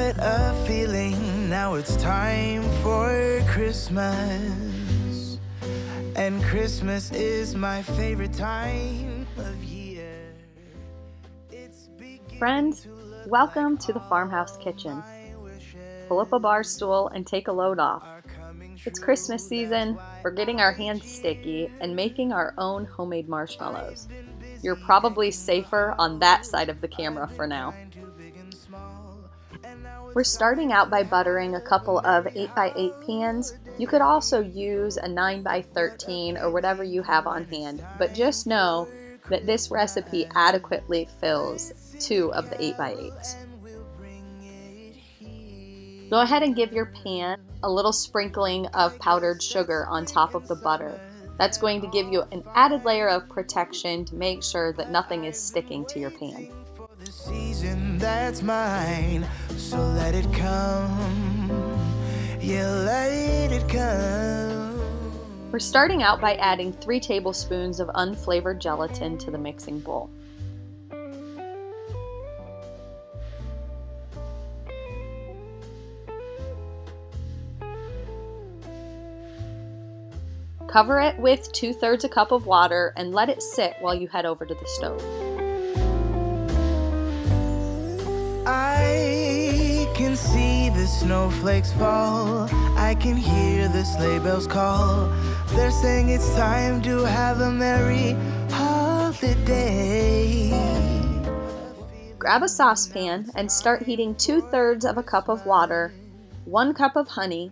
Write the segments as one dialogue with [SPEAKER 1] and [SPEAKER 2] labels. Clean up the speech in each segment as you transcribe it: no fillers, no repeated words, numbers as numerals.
[SPEAKER 1] What a feeling, now it's time for Christmas. And Christmas is my favorite time of year.
[SPEAKER 2] Friends, welcome to the Farmhouse Kitchen. Pull up a bar stool and take a load off. It's Christmas season, we're getting our hands sticky and making our own homemade marshmallows. You're probably safer on that side of the camera for now. We're starting out by buttering a couple of 8x8 pans. You could also use a 9x13 or whatever you have on hand, but just know that this recipe adequately fills 2 of the 8x8s. Go ahead and give your pan a little sprinkling of powdered sugar on top of the butter. That's going to give you an added layer of protection to make sure that nothing is sticking to your pan.
[SPEAKER 1] The season that's mine, so let it come, yeah, let it come.
[SPEAKER 2] We're starting out by adding 3 tablespoons of unflavored gelatin to the mixing bowl. Cover it with 2/3 a cup of water and let it sit while you head over to the stove.
[SPEAKER 1] I can see the snowflakes fall, I can hear the sleigh bells call. They're saying it's time to have a merry holiday.
[SPEAKER 2] Grab a saucepan and start heating 2/3 of a cup of water, 1 cup of honey,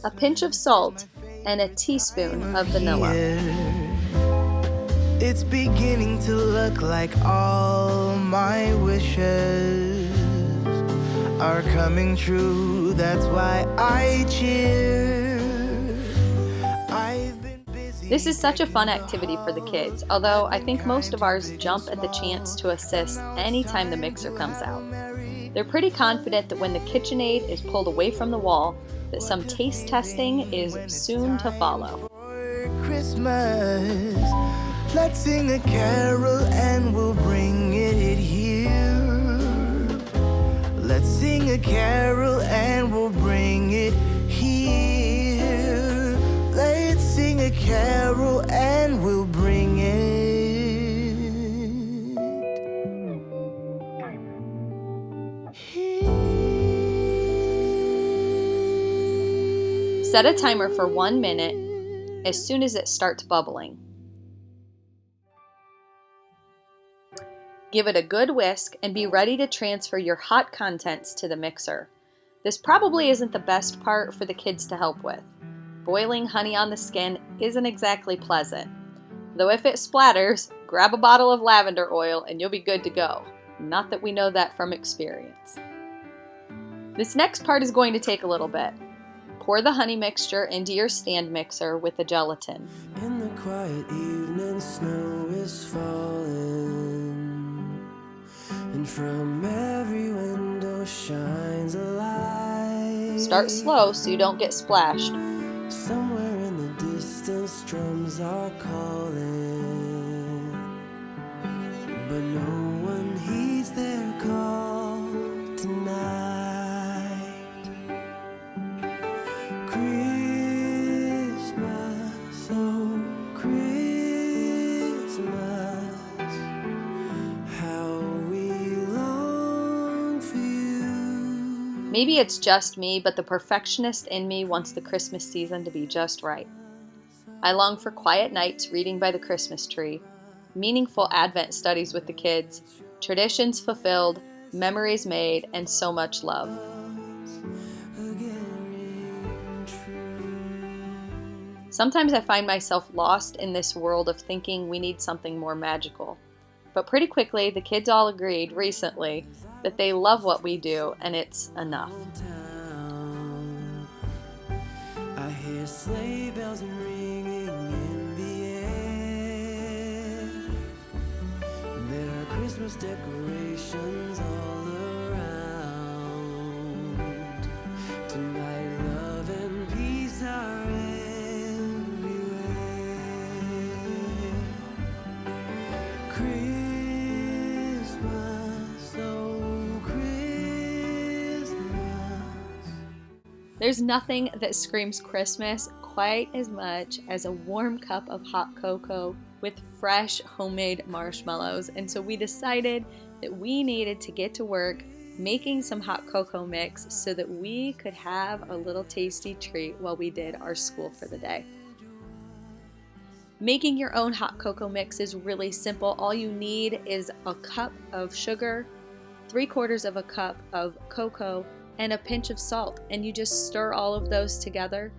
[SPEAKER 2] a pinch of salt, and a teaspoon of vanilla.
[SPEAKER 1] It's beginning to look like all my wishes are coming true. That's why I cheer. I've been busy.
[SPEAKER 2] This is such a fun activity for the kids, although I think most of ours jump at the chance to assist anytime the mixer comes out. They're pretty confident that when the KitchenAid is pulled away from the wall, that some taste testing is soon to follow.
[SPEAKER 1] For Christmas, let's sing a carol and we'll bring it here. Let's sing a carol and we'll bring it here. Let's sing a carol and we'll bring it.
[SPEAKER 2] Set a timer for 1 minute as soon as it starts bubbling. Give it a good whisk and be ready to transfer your hot contents to the mixer. This probably isn't the best part for the kids to help with. Boiling honey on the skin isn't exactly pleasant. Though if it splatters, grab a bottle of lavender oil and you'll be good to go. Not that we know that from experience. This next part is going to take a little bit. Pour the honey mixture into your stand mixer with the gelatin.
[SPEAKER 1] In the quiet evening, snow is falling, and from every window shines a light.
[SPEAKER 2] Start slow so you don't get splashed.
[SPEAKER 1] Somewhere in the distance, drums are calling, but no one heeds their call tonight. Christmas, oh Christmas, how we long for you.
[SPEAKER 2] Maybe it's just me, but the perfectionist in me wants the Christmas season to be just right. I long for quiet nights reading by the Christmas tree, meaningful Advent studies with the kids, traditions fulfilled, memories made, and so much love. Sometimes I find myself lost in this world of thinking we need something more magical. But pretty quickly, the kids all agreed recently that they love what we do and it's enough.
[SPEAKER 1] I hear sleigh bells ringing in the air. There are Christmas decorations all around. Tonight love and peace are Christmas, oh Christmas,
[SPEAKER 2] There's nothing that screams Christmas quite as much as a warm cup of hot cocoa with fresh homemade marshmallows. And so we decided that we needed to get to work making some hot cocoa mix so that we could have a little tasty treat while we did our school for the day. Making your own hot cocoa mix is really simple. All you need is a cup of sugar, 3/4 of a cup of cocoa, and a pinch of salt, and you just stir all of those together.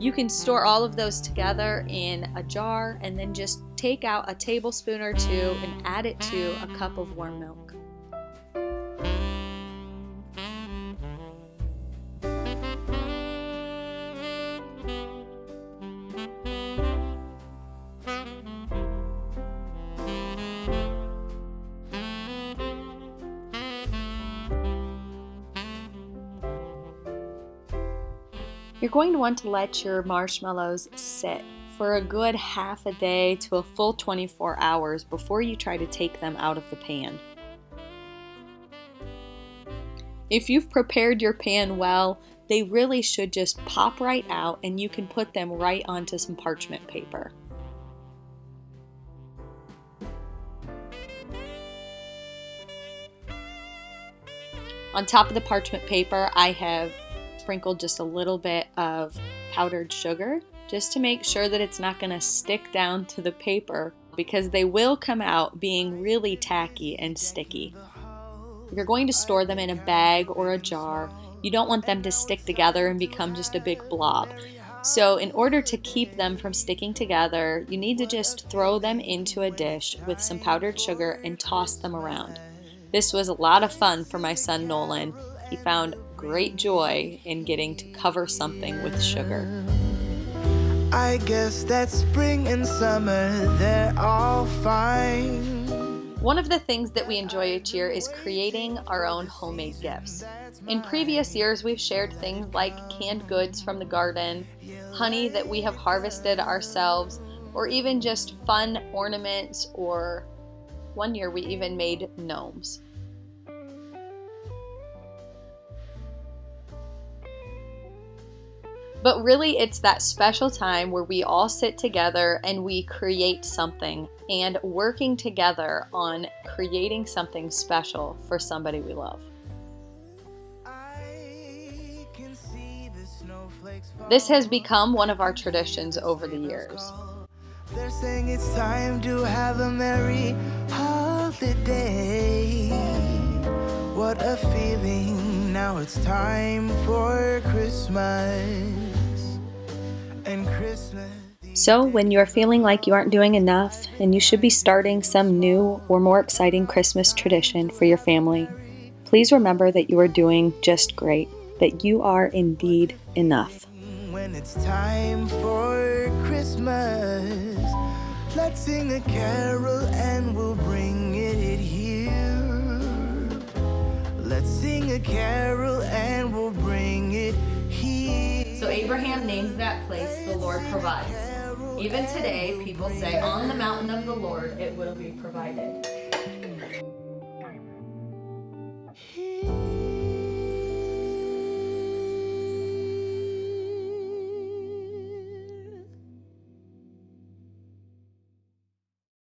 [SPEAKER 2] You can store all of those together in a jar and then just take out a tablespoon or two and add it to a cup of warm milk. You're going to want to let your marshmallows sit for a good half a day to a full 24 hours before you try to take them out of the pan. If you've prepared your pan well, they really should just pop right out and you can put them right onto some parchment paper. On top of the parchment paper, I have sprinkled just a little bit of powdered sugar just to make sure that it's not going to stick down to the paper, because they will come out being really tacky and sticky. If you're going to store them in a bag or a jar, you don't want them to stick together and become just a big blob. So in order to keep them from sticking together, you need to just throw them into a dish with some powdered sugar and toss them around. This was a lot of fun for my son Nolan. He found great joy in getting to cover something with sugar.
[SPEAKER 1] I guess that spring and summer, they're all fine.
[SPEAKER 2] One of the things that we enjoy each year is creating our own homemade gifts. In previous years, we've shared things like canned goods from the garden, honey that we have harvested ourselves, or even just fun ornaments, or one year we even made gnomes. But really, it's that special time where we all sit together and we create something, and working together on creating something special for somebody we love. This has become one of our traditions over the years.
[SPEAKER 1] They're saying it's time to have a merry holiday. What a feeling, now it's time for Christmas. And Christmas.
[SPEAKER 2] So when you're feeling like you aren't doing enough and you should be starting some new or more exciting Christmas tradition for your family, please remember that you are doing just great, that you are indeed enough.
[SPEAKER 1] When it's time for Christmas, let's sing a carol and we'll bring it here. Let's sing a carol and we'll bring it here.
[SPEAKER 2] So Abraham named that place, "The Lord Provides." Even today, people say, "On the mountain of the Lord it will be provided."